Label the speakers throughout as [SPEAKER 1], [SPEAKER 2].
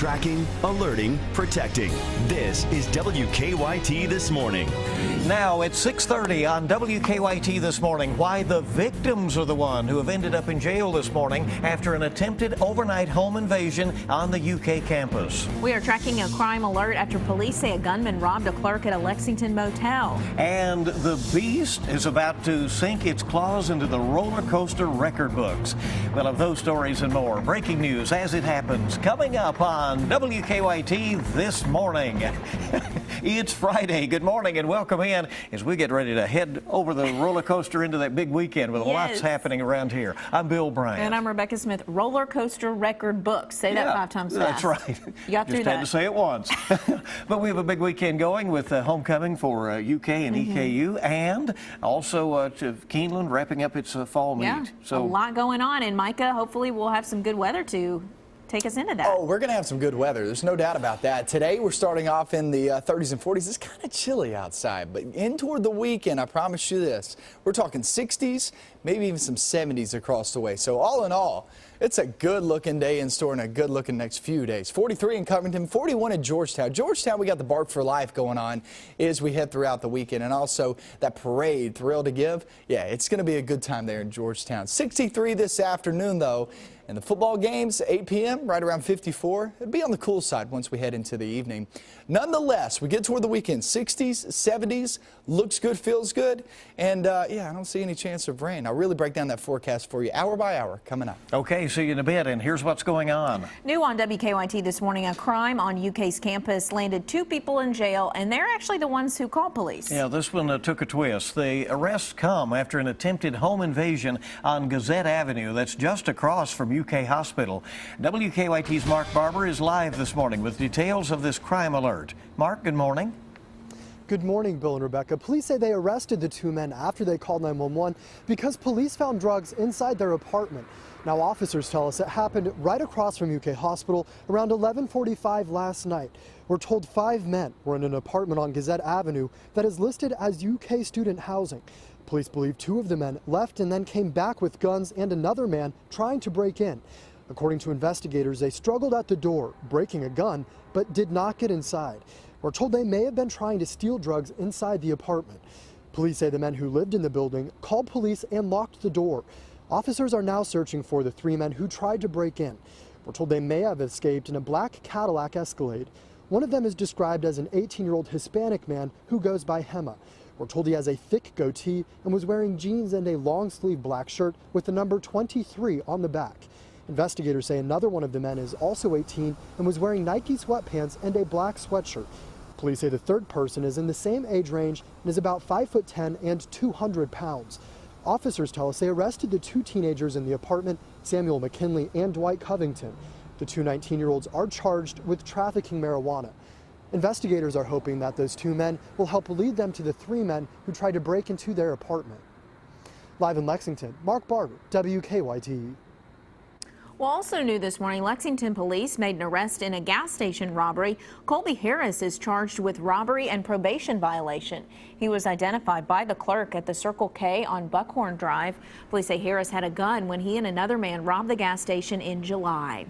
[SPEAKER 1] Tracking, alerting, protecting. This is WKYT This Morning.
[SPEAKER 2] Now at 6:30 on WKYT This Morning, why the victims are the one who have ended up in jail this morning after an attempted overnight home invasion on the UK campus.
[SPEAKER 3] We are tracking a crime alert after police say a gunman robbed a clerk at a Lexington motel.
[SPEAKER 2] And the beast is about to sink its claws into the roller coaster record books. We'll have those stories and more. Breaking news as it happens coming up on WKYT This Morning. It's Friday. Good morning and welcome in as we get ready to head over the roller coaster into that big weekend with lots happening around here. I'm Bill Bryant.
[SPEAKER 3] And I'm Rebecca Smith. Roller coaster record books. Say that 5 times fast.
[SPEAKER 2] That's right.
[SPEAKER 3] You got through
[SPEAKER 2] Just
[SPEAKER 3] that.
[SPEAKER 2] had to say it once. But we have a big weekend going with homecoming for UK and EKU, and also to Keeneland wrapping up its fall meet.
[SPEAKER 3] So a lot going on, and Micah, hopefully we'll have some good weather to take us into that.
[SPEAKER 4] Oh, we're going to have some good weather. There's no doubt about that. Today, we're starting off in the 30s and 40s. It's kind of chilly outside, but in toward the weekend, I promise you this, we're talking 60s, maybe even some 70s across the way. So all in all, it's a good-looking day in store and a good-looking next few days. 43 in Covington, 41 in Georgetown. Georgetown, we got the Bark for Life going on as we head throughout the weekend, and also that parade, Thrill to Give. Yeah, it's going to be a good time there in Georgetown. 63 this afternoon, though. And the football games, 8 p.m., right around 54. It'll be on the cool side once we head into the evening. Nonetheless, we get toward the weekend, 60s, 70s, looks good, feels good. And, yeah, I don't see any chance of rain. I'll really break down that forecast for you hour by hour coming up.
[SPEAKER 2] Okay, see you in a bit, and here's what's going on.
[SPEAKER 3] New on WKYT this morning, a crime on UK's campus landed 2 people in jail, and they're actually the ones who called police.
[SPEAKER 2] Yeah, this one took a twist. The arrests come after an attempted home invasion on Gazette Avenue that's just across from UK Hospital. WKYT's Mark Barber is live this morning with details of this crime alert. Mark, good morning.
[SPEAKER 5] Good morning, Bill and Rebecca. Police say they arrested the 2 men after they called 911 because police found drugs inside their apartment. Now, officers tell us it happened right across from UK Hospital around 11:45 last night. We're told 5 men were in an apartment on Gazette Avenue that is listed as UK student housing. Police believe 2 of the men left and then came back with guns and another man trying to break in. According to investigators, they struggled at the door, breaking a gun, but did not get inside. We're told they may have been trying to steal drugs inside the apartment. Police say the men who lived in the building called police and locked the door. Officers are now searching for the 3 men who tried to break in. We're told they may have escaped in a black Cadillac Escalade. One of them is described as an 18-year-old Hispanic man who goes by Hema. We're told he has a thick goatee and was wearing jeans and a long-sleeve black shirt with the number 23 on the back. Investigators say another one of the men is also 18 and was wearing Nike sweatpants and a black sweatshirt. Police say the third person is in the same age range and is about 5'10" and 200 pounds. Officers tell us they arrested the 2 teenagers in the apartment, Samuel McKinley and Dwight Covington. The 2 19-year-olds are charged with trafficking marijuana. Investigators are hoping that those 2 men will help lead them to the 3 men who tried to break into their apartment. Live in Lexington, Mark Barber, WKYT.
[SPEAKER 3] Well, also new this morning, Lexington police made an arrest in a gas station robbery. Colby Harris is charged with robbery and probation violation. He was identified by the clerk at the Circle K on Buckhorn Drive. Police say Harris had a gun when he and another man robbed the gas station in July.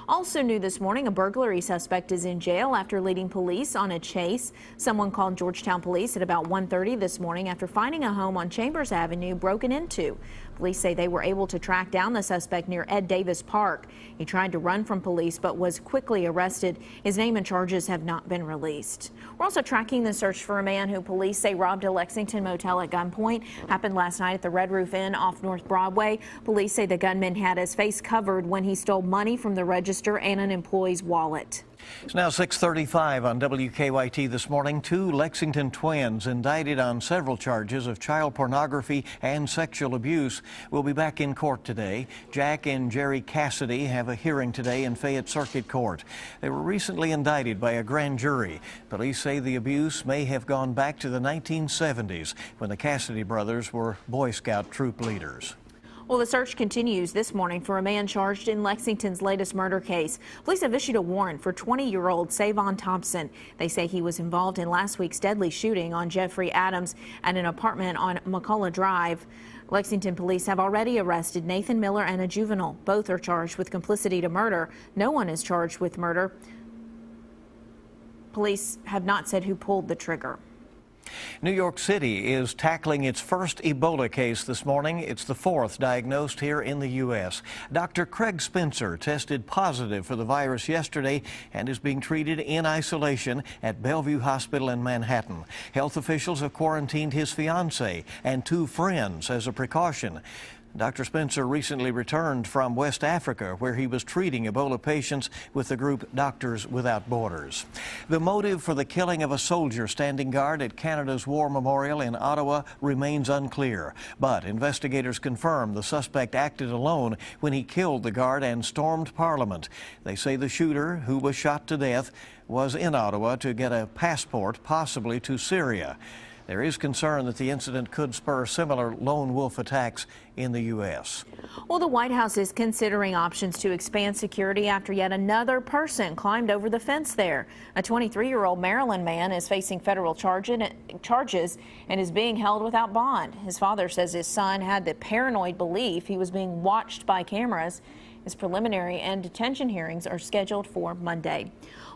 [SPEAKER 3] Also new this morning, a burglary suspect is in jail after leading police on a chase. Someone called Georgetown police at about 1:30 this morning after finding a home on Chambers Avenue broken into. Police say they were able to track down the suspect near Ed Davis Park. He tried to run from police but was quickly arrested. His name and charges have not been released. We're also tracking the search for a man who police say robbed a Lexington motel at gunpoint. Happened last night at the Red Roof Inn off North Broadway. Police say the gunman had his face covered when he stole money from the register and an employee's wallet.
[SPEAKER 2] It's now 6:35 on WKYT this morning. 2 Lexington twins indicted on several charges of child pornography and sexual abuse will be back in court today. Jack and Jerry Cassidy have a hearing today in Fayette Circuit Court. They were recently indicted by a grand jury. Police say the abuse may have gone back to the 1970s when the Cassidy brothers were Boy Scout troop leaders.
[SPEAKER 3] Well, the search continues this morning for a man charged in Lexington's latest murder case. Police have issued a warrant for 20-year-old Savon Thompson. They say he was involved in last week's deadly shooting on Jeffrey Adams at an apartment on McCullough Drive. Lexington police have already arrested Nathan Miller and a juvenile. Both are charged with complicity to murder. No one is charged with murder. Police have not said who pulled the trigger.
[SPEAKER 2] New York City is tackling its first Ebola case this morning. It's the fourth diagnosed here in the U.S. Dr. Craig Spencer tested positive for the virus yesterday and is being treated in isolation at Bellevue Hospital in Manhattan. Health officials have quarantined his fiancée and 2 friends as a precaution. Dr. Spencer recently returned from West Africa, where he was treating Ebola patients with the group Doctors Without Borders. The motive for the killing of a soldier standing guard at Canada's War Memorial in Ottawa remains unclear, but investigators confirm the suspect acted alone when he killed the guard and stormed Parliament. They say the shooter, who was shot to death, was in Ottawa to get a passport, possibly to Syria. There is concern that the incident could spur similar lone wolf attacks in the U.S.
[SPEAKER 3] Well, the White House is considering options to expand security after yet another person climbed over the fence there. A 23-year-old Maryland man is facing federal charges and is being held without bond. His father says his son had the paranoid belief he was being watched by cameras. His preliminary and detention hearings are scheduled for Monday.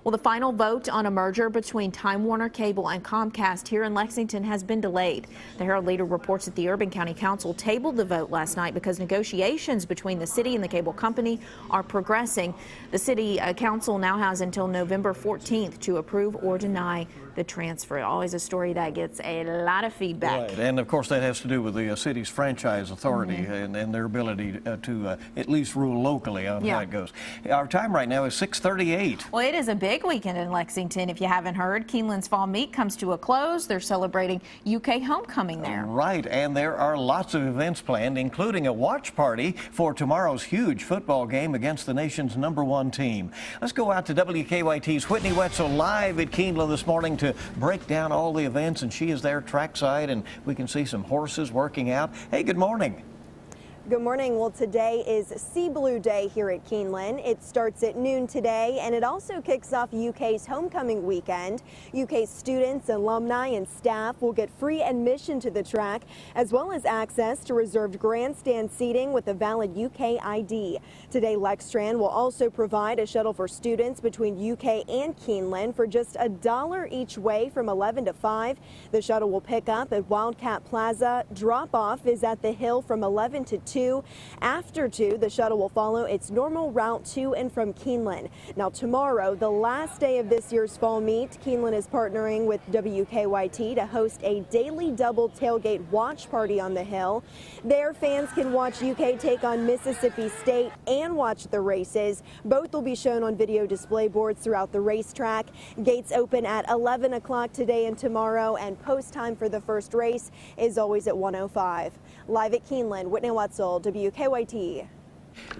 [SPEAKER 3] Well, the final vote on a merger between Time Warner Cable and Comcast here in Lexington has been delayed. The Herald Leader reports that the Urban County Council tabled the vote last night because negotiations between the city and the cable company are progressing. The city council now has until November 14th to approve or deny the transfer. Always a story that gets a lot of feedback.
[SPEAKER 2] Right, and of course that has to do with the city's franchise authority and their ability to at least rule locally on how it goes. Our time right now is 6:38.
[SPEAKER 3] Well, it is a big weekend in Lexington. If you haven't heard, Keeneland's Fall Meet comes to a close. They're celebrating UK homecoming there.
[SPEAKER 2] Right, and there are lots of events planned, including a watch party for tomorrow's huge football game against the nation's #1 team. Let's go out to WKYT's Whitney Wetzel live at Keeneland this morning to break down all the events, and she is there trackside, and we can see some horses working out. Hey, good morning.
[SPEAKER 6] Good morning. Well, today is Sea Blue Day here at Keeneland. It starts at noon today, and it also kicks off UK's homecoming weekend. UK students, alumni, and staff will get free admission to the track, as well as access to reserved grandstand seating with a valid UK ID. Today, Lexstrand will also provide a shuttle for students between UK and Keeneland for just $1 each way from 11 to 5. The shuttle will pick up at Wildcat Plaza. Drop-off is at the Hill from 11 to 2. After 2, the shuttle will follow its normal route to and from Keeneland. Now tomorrow, the last day of this year's fall meet, Keeneland is partnering with WKYT to host a daily double tailgate watch party on the Hill. There, fans can watch UK take on Mississippi State and watch the races. Both will be shown on video display boards throughout the racetrack. Gates open at 11 o'clock today and tomorrow, and post time for the first race is always at 1:05. Live at Keeneland, Whitney Wetzel, WKYT.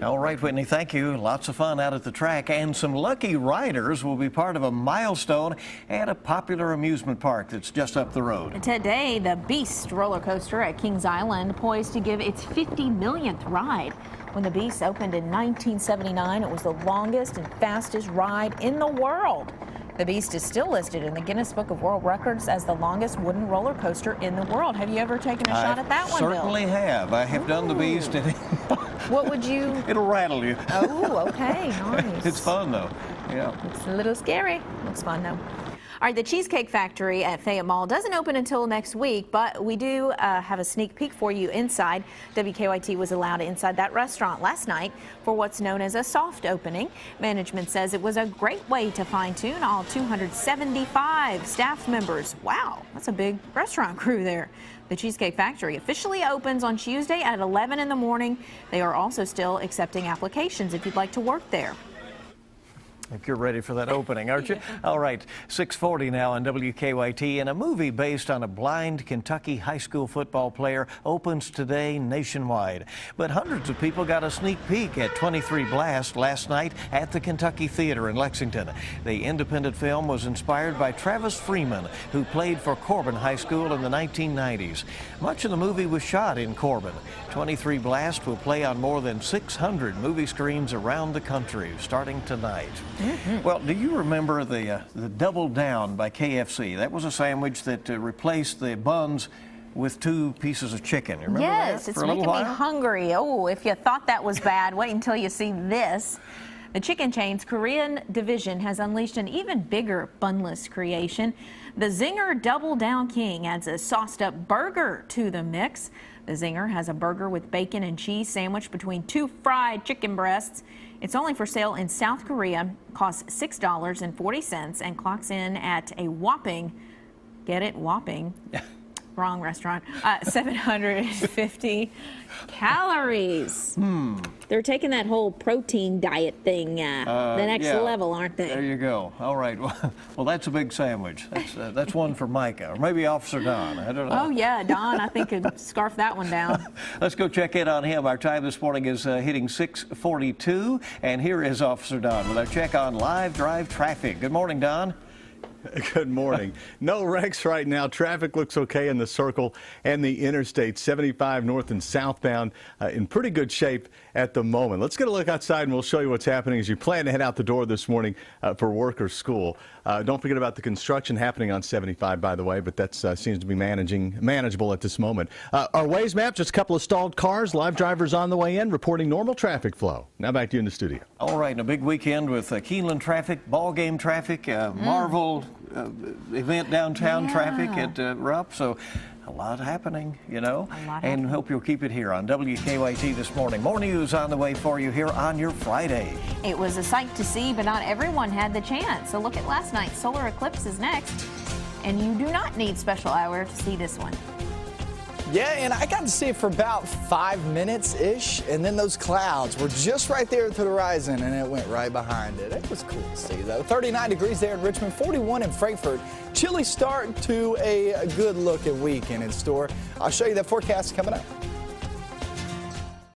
[SPEAKER 2] All right, Whitney, thank you. Lots of fun out at the track, and some lucky riders will be part of a milestone at a popular amusement park that's just up the road.
[SPEAKER 3] Today, the Beast roller coaster at Kings Island poised to give its 50 millionth ride. When the Beast opened in 1979, it was the longest and fastest ride in the world. The Beast is still listed in the Guinness Book of World Records as the longest wooden roller coaster in the world. Have you ever taken a shot at that one, Bill?
[SPEAKER 2] Certainly have. I have done the Beast.
[SPEAKER 3] What would you?
[SPEAKER 2] It'll rattle you.
[SPEAKER 3] Oh, okay, nice.
[SPEAKER 2] It's fun, though. Yeah.
[SPEAKER 3] It's a little scary. Looks fun, though. All right, the Cheesecake Factory at Fayette Mall doesn't open until next week, but we do have a sneak peek for you inside. WKYT was allowed inside that restaurant last night for what's known as a soft opening. Management says it was a great way to fine-tune all 275 staff members. Wow, that's a big restaurant crew there. The Cheesecake Factory officially opens on Tuesday at 11 in the morning. They are also still accepting applications if you'd like to work there.
[SPEAKER 2] I think you're ready for that opening, aren't you? All right, 6:40 now on WKYT, and a movie based on a blind Kentucky high school football player opens today nationwide. But hundreds of people got a sneak peek at 23 Blast last night at the Kentucky Theater in Lexington. The independent film was inspired by Travis Freeman, who played for Corbin High School in the 1990s. Much of the movie was shot in Corbin. 23 Blast will play on more than 600 movie screens around the country starting tonight. Well, do you remember the Double Down by KFC? That was a sandwich that replaced the buns with 2 pieces of chicken. Remember
[SPEAKER 3] Yes,
[SPEAKER 2] that
[SPEAKER 3] it's
[SPEAKER 2] for a little
[SPEAKER 3] making me
[SPEAKER 2] while?
[SPEAKER 3] hungry. Oh, if you thought that was bad, wait until you see this. The chicken chain's Korean division has unleashed an even bigger bunless creation. The Zinger Double Down King adds a sauced-up burger to the mix. The Zinger has a burger with bacon and cheese sandwiched between 2 fried chicken breasts. It's only for sale in South Korea, costs $6.40, and clocks in at a whopping, get it, whopping, wrong restaurant, 750 calories. They're taking that whole protein diet thing the next
[SPEAKER 2] yeah.
[SPEAKER 3] level, aren't they?
[SPEAKER 2] There you go. All right. Well, that's a big sandwich. That's one for Micah, or maybe Officer Don. I don't know.
[SPEAKER 3] Oh, yeah, Don, I think could scarf that one down.
[SPEAKER 2] Let's go check in on him. Our time this morning is hitting 6:42, and here is Officer Don with our check on live drive traffic. Good morning, Don.
[SPEAKER 7] Good morning. No wrecks right now. Traffic looks okay in the Circle and the Interstate 75 north and southbound in pretty good shape at the moment. Let's get a look outside and we'll show you what's happening as you plan to head out the door this morning for work or school. Don't forget about the construction happening on 75, by the way, but that seems to be manageable at this moment. Our Waze map, just a couple of stalled cars, live drivers on the way in, reporting normal traffic flow. Now back to you in the studio.
[SPEAKER 2] All right, and a big weekend with Keeneland traffic, ball game traffic, Marvel event downtown traffic at Rupp. So a lot happening, you know, and hope you'll keep it here on WKYT this morning. More news on the way for you here on your Friday.
[SPEAKER 3] It was a sight to see, but not everyone had the chance. So look at last night's solar eclipse is next, and you do not need special hour to see this one.
[SPEAKER 4] Yeah, and I got to see it for about 5 minutes-ish, and then those clouds were just right there to the horizon, and it went right behind it. It was cool to see, though. 39 degrees there in Richmond, 41 in Frankfort. Chilly start to a good-looking weekend in store. I'll show you that forecast coming up.